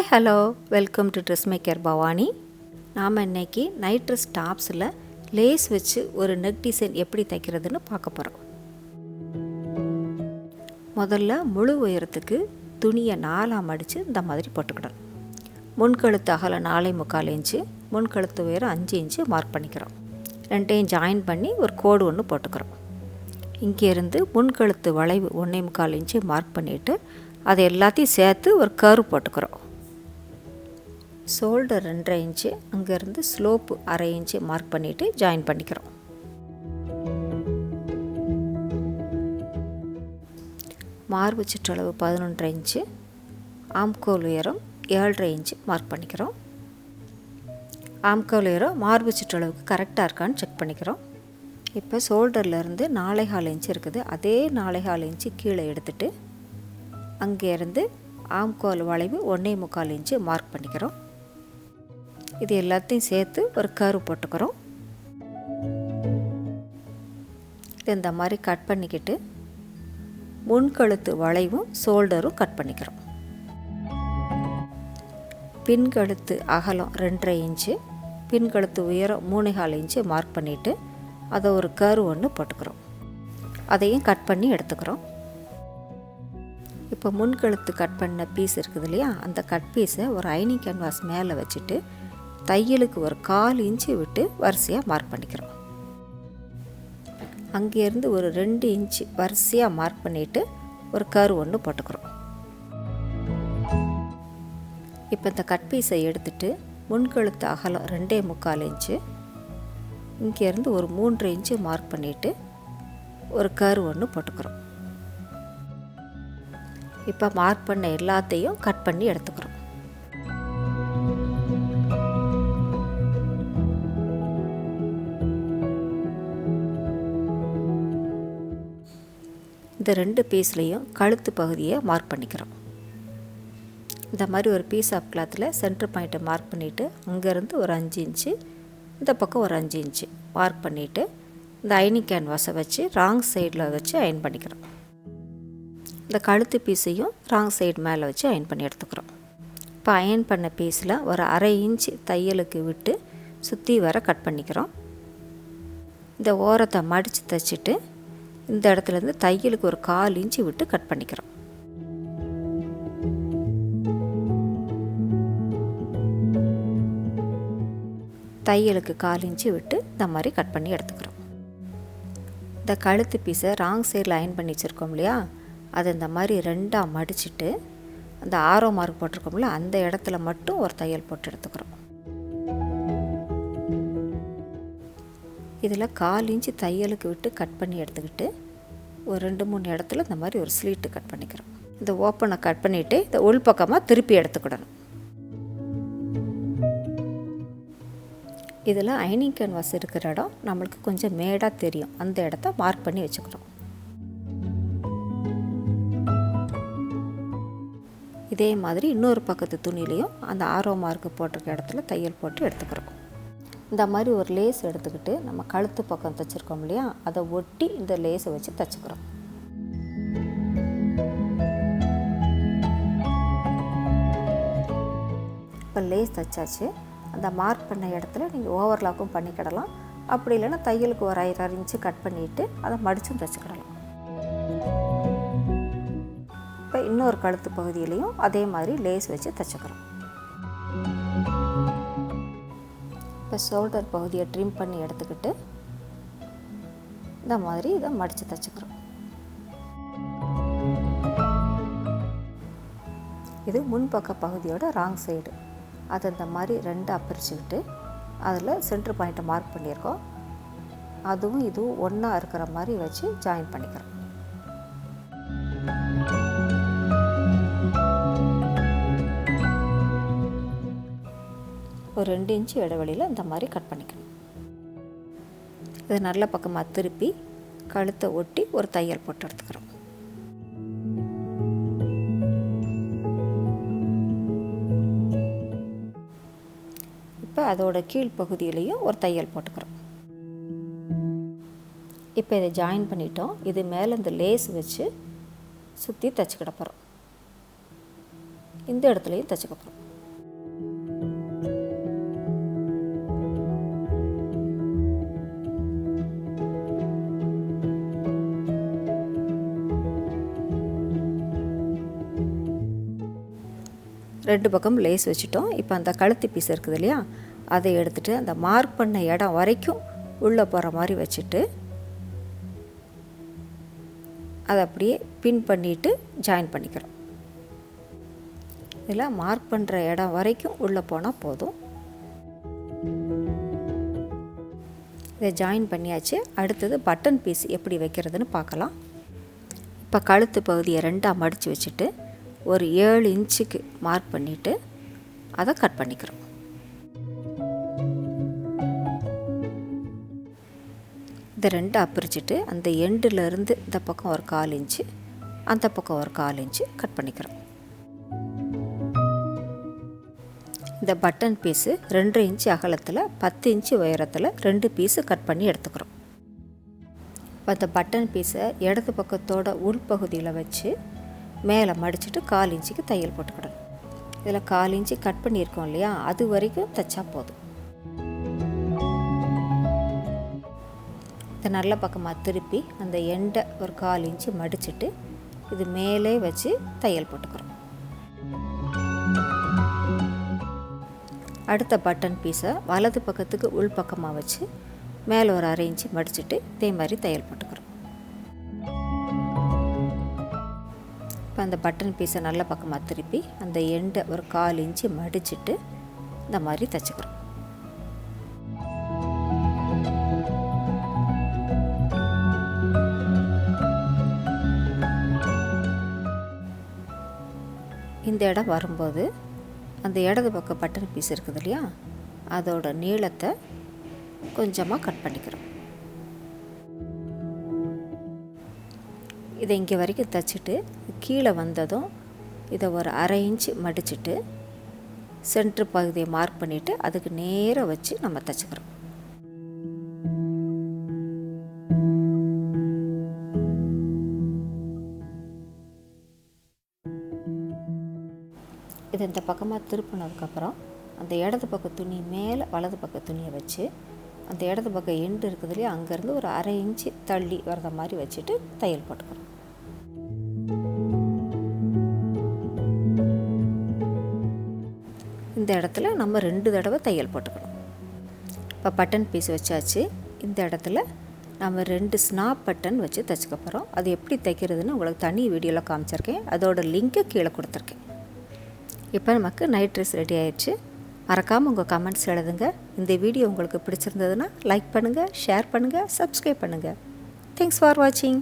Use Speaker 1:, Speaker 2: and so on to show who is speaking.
Speaker 1: Hi hello welcome to dress maker Bhavani. நாம் இன்றைக்கி night dress டாப்ஸில் lace வச்சு ஒரு நெக் டிசைன் எப்படி தைக்கிறதுன்னு பார்க்க போகிறோம். முதல்ல முழு உயரத்துக்கு துணியை 4ஆக மடித்து இந்த மாதிரி போட்டுக்கிடணும். முன்கழுத்து அகலம் 4.25 இன்ச்சு, முன்கழுத்து உயரம் 5 இன்ச்சு மார்க் பண்ணிக்கிறோம். ரெண்டையும் ஜாயின் பண்ணி ஒரு கோடு ஒன்று போட்டுக்கிறோம். இங்கேருந்து முன்கழுத்து வளைவு 1.25 இன்ச்சு மார்க் பண்ணிவிட்டு அதை எல்லாத்தையும் சேர்த்து ஒரு கர்வ் போட்டுக்கிறோம். ஷோல்டர் 2.5 இன்ச்சு, அங்கேருந்து ஸ்லோப்பு 1/2 இன்ச்சு மார்க் பண்ணிவிட்டு ஜாயின் பண்ணிக்கிறோம். மார்பு சுற்றளவு 11.5 இன்ச்சு, ஆம்கோல் உயரம் 7.5 இன்ச்சு மார்க் பண்ணிக்கிறோம். ஆம்கோல் உயரம் மார்பு சுற்றளவுக்கு கரெக்டாக இருக்கான்னு செக் பண்ணிக்கிறோம். இப்போ ஷோல்டர்லேருந்து 4.25 இன்ச்சு இருக்குது, அதே 4.25 இன்ச்சு கீழே எடுத்துகிட்டு அங்கேருந்து ஆம்கோல் வளைவு 1.25 இன்ச்சு மார்க் பண்ணிக்கிறோம். இது எல்லாத்தையும் சேர்த்து ஒரு கர்வ் போட்டுக்கிறோம். இது இந்த மாதிரி கட் பண்ணிக்கிட்டு முன்கழுத்து வளைவும் ஷோல்டரும் கட் பண்ணிக்கிறோம். பின்கழுத்து அகலம் 2.5 இன்ச்சு, பின்கழுத்து உயரம் 3.25 இன்ச்சு மார்க் பண்ணிவிட்டு அதை ஒரு கர்வ் ஒன்று போட்டுக்கிறோம். அதையும் கட் பண்ணி எடுத்துக்கிறோம். இப்போ முன்கழுத்து கட் பண்ண பீஸ் இருக்குது இல்லையா, அந்த கட் பீஸை ஒரு ஐனிங் கேன்வாஸ் மேலே வச்சுட்டு தையலுக்கு ஒரு 1/4 இன்ச்சு விட்டு வரிசையாக மார்க் பண்ணிக்கிறோம். அங்கேருந்து ஒரு 2 இன்ச்சு வரிசையாக மார்க் பண்ணிவிட்டு ஒரு கர்வ் ஒன்று போட்டுக்கிறோம். இப்போ இந்த கட் பீஸை எடுத்துகிட்டு முன்கழுத்து அகலம் 2.25 இன்ச்சு, இங்கேருந்து ஒரு 3 இன்ச்சு மார்க் பண்ணிவிட்டு ஒரு கர்வ் ஒன்று போட்டுக்கிறோம். இப்போ மார்க் பண்ண எல்லாத்தையும் கட் பண்ணி எடுத்துக்கிறோம். இந்த 2 பீஸ்லேயும் கழுத்து பகுதியை மார்க் பண்ணிக்கிறோம். இந்த மாதிரி ஒரு பீஸ் ஆஃப் கிளாத்தில் சென்டர் பாயிண்ட்டை மார்க் பண்ணிவிட்டு அங்கேருந்து ஒரு 5 இன்ச்சு, இந்த பக்கம் ஒரு 5 இன்ச்சு மார்க் பண்ணிவிட்டு இந்த ஐனிங் கேன்வாஸை வச்சு ராங் சைடில் வச்சு அயன் பண்ணிக்கிறோம். இந்த கழுத்து பீஸையும் ராங் சைடு மேலே வச்சு அயன் பண்ணி எடுத்துக்கிறோம். இப்போ அயன் பண்ண பீஸில் ஒரு 1/2 இன்ச்சு தையலுக்கு விட்டு சுற்றி வர கட் பண்ணிக்கிறோம். இந்த ஓரத்தை மடித்து தைச்சிட்டு இந்த இடத்துலேருந்து தையலுக்கு ஒரு 1/4 இன்ச்சு விட்டு கட் பண்ணிக்கிறோம். தையலுக்கு 1/4 இன்ச்சு விட்டு இந்த மாதிரி கட் பண்ணி எடுத்துக்கிறோம். இந்த கழுத்து பீஸை ராங் சைடில் அயன் பண்ணி வச்சுருக்கோம் இல்லையா, அதை இந்த மாதிரி 2ஆக மடிச்சுட்டு அந்த ஆரோ மார்க் போட்டிருக்கோம்ல அந்த இடத்துல மட்டும் ஒரு தையல் போட்டு எடுத்துக்கிறோம். இதில் 1/4 இன்ச்சு தையலுக்கு விட்டு கட் பண்ணி எடுத்துக்கிட்டு ஒரு 2-3 இடத்துல இந்த மாதிரி ஒரு ஸ்லீட்டு கட் பண்ணிக்கிறோம். இந்த ஓப்பனை கட் பண்ணிவிட்டு இந்த உள் பக்கமாக திருப்பி எடுத்துக்கிடணும். இதில் ஐனிங் கேன்வாஸ் இருக்கிற இடம் நம்மளுக்கு கொஞ்சம் மேடாக தெரியும், அந்த இடத்த மார்க் பண்ணி வச்சுக்கிறோம். இதே மாதிரி இன்னொரு பக்கத்து துணிலையும் அந்த ஆரோ மார்க்கு போட்டிருக்க இடத்துல தையல் போட்டு எடுத்துக்கிறோம். இந்த மாதிரி ஒரு லேஸ் எடுத்துக்கிட்டு நம்ம கழுத்து பக்கம் தைச்சிருக்கோம் இல்லையா, அதை ஒட்டி இந்த லேஸை வச்சு தைச்சிக்கிறோம். இப்போ லேஸ் தைச்சாச்சு. அந்த மார்க் பண்ண இடத்துல நீங்கள் ஓவர்லாக்கும் பண்ணிக்கிடலாம், அப்படி இல்லைன்னா தையலுக்கு ஒரு 1/2 இன்ச்சு கட் பண்ணிவிட்டு அதை மடிச்சும் தைச்சிக்கிடலாம். இப்போ இன்னொரு கழுத்து பகுதியிலையும் அதே மாதிரி லேஸ் வச்சு தைச்சிக்கிறோம். இப்போ ஷோல்டர் பகுதியை ட்ரிம் பண்ணி எடுத்துக்கிட்டு இந்த மாதிரி இதை மடித்து தைச்சிக்கிறோம். இது முன்பக்க பகுதியோட ராங் சைடு, அதை இந்த மாதிரி 2ஆக பிரிச்சுக்கிட்டு அதில் சென்டர் பாயிண்ட்டை மார்க் பண்ணியிருக்கோம். அதுவும் இதுவும் ஒன்றா இருக்கிற மாதிரி வச்சு ஜாயின் பண்ணிக்கிறோம். ஒரு 2 இன்ச்சு இடைவெளியில் இந்த மாதிரி கட் பண்ணிக்கணும். இது நல்ல பக்கமாக திருப்பி கழுத்தை ஒட்டி ஒரு தையல் போட்டு எடுத்துக்கிறோம். இப்போ அதோட கீழ் பகுதியிலையும் ஒரு தையல் போட்டுக்கிறோம். இப்போ இதை ஜாயின் பண்ணிட்டோம். இது மேலே இந்த லேஸ் வச்சு சுற்றி தைச்சிக்கிட போகிறோம். இந்த இடத்துலையும் தைச்சிக்க போகிறோம். 2 பக்கம் லேஸ் வச்சுட்டோம். இப்போ அந்த கழுத்து பீஸ் இருக்குது இல்லையா, அதை எடுத்துகிட்டு அந்த மார்க் பண்ண இடம் வரைக்கும் உள்ளே போகிற மாதிரி வச்சுட்டு அதை அப்படியே பின் பண்ணிவிட்டு ஜாயின் பண்ணிக்கிறோம். இதில் மார்க் பண்ணுற இடம் வரைக்கும் உள்ளே போனால் போதும். இதை ஜாயின் பண்ணியாச்சு. அடுத்தது பட்டன் பீஸ் எப்படி வைக்கிறதுன்னு பார்க்கலாம். இப்போ கழுத்து பகுதியை 2ஆக மடித்து வச்சுட்டு ஒரு 7 இன்ச்சுக்கு மார்க் பண்ணிவிட்டு அதை கட் பண்ணிக்கிறோம். இதை 2ஆக பிரிச்சுட்டு அந்த எண்டிலேருந்து இந்த பக்கம் ஒரு 1/4 இன்ச்சு, அந்த பக்கம் ஒரு 1/4 இன்ச்சு கட் பண்ணிக்கிறோம். இந்த பட்டன் பீஸு 2 இன்ச்சு அகலத்தில் 10 இன்ச்சு உயரத்தில் 2 பீஸு கட் பண்ணி எடுத்துக்கிறோம். இப்போ அந்த பட்டன் பீஸை இடது பக்கத்தோட உள்பகுதியில் வச்சு மேலே மடிச்சுட்டு 1/4 இன்ச்சுக்கு தையல் போட்டுக்கிடணும். இதில் 1/4 இன்ச்சு கட் பண்ணியிருக்கோம் இல்லையா, அது வரைக்கும் தைச்சா போதும். இதை நல்ல பக்கமாக திருப்பி அந்த எண்டை ஒரு 1/4 இன்ச்சு மடிச்சுட்டு இது மேலே வச்சு தையல் போட்டுக்கிறோம். அடுத்த பட்டன் பீஸை வலது பக்கத்துக்கு உள் பக்கமாக வச்சு மேலே ஒரு 1/2 இன்ச்சு மடிச்சுட்டு இதே மாதிரி தையல் போட்டுக்கிறோம். இப்போ அந்த பட்டன் பீஸை நல்ல பக்கமாக திருப்பி அந்த எண்டை ஒரு 1/4 இன்ச்சு மடிச்சுட்டு இந்த மாதிரி தைச்சிக்கிறோம். இந்த இடம் வரும்போது அந்த இடது பக்கம் பட்டன் பீஸ் இருக்குது இல்லையா, அதோட நீளத்தை கொஞ்சமாக கட் பண்ணிக்கிறோம். இதை இங்கே வரைக்கும் தைச்சிட்டு கீழே வந்ததும் இதை ஒரு 1/2 இன்ச்சு மடிச்சுட்டு சென்ட்ரு பகுதியை மார்க் பண்ணிவிட்டு அதுக்கு நேராக வச்சு நம்ம தைச்சிக்கிறோம். இது இந்த பக்கமாக திருப்பினதுக்கப்புறம் அந்த இடது பக்க துணி மேலே வலது பக்க துணியை வச்சு அந்த இடது பக்கம் எண்டு இருக்குது இல்லையா, அங்கேருந்து ஒரு 1/2 இன்ச்சு தள்ளி வர்ற மாதிரி வச்சுட்டு தையல் போட்டுக்கிறோம். இந்த இடத்துல நம்ம 2 தடவை தையல் போட்டுக்கணும். இப்போ பட்டன் பீஸ் வச்சாச்சு. இந்த இடத்துல நம்ம 2 ஸ்னாப் பட்டன் வச்சு தைச்சிக்க போகிறோம். அது எப்படி தைக்கிறதுன்னு உங்களுக்கு தனி வீடியோவில் காமிச்சிருக்கேன். அதோட லிங்க்கை கீழே கொடுத்துருக்கேன். இப்போ நமக்கு நைட் ட்ரெஸ் ரெடி ஆயிடுச்சு. மறக்காமல் உங்கள் கமெண்ட்ஸ் எழுதுங்க. இந்த வீடியோ உங்களுக்கு பிடிச்சிருந்ததுன்னா லைக் பண்ணுங்கள், ஷேர் பண்ணுங்கள், சப்ஸ்கிரைப் பண்ணுங்கள். தேங்க்ஸ் ஃபார் வாட்சிங்.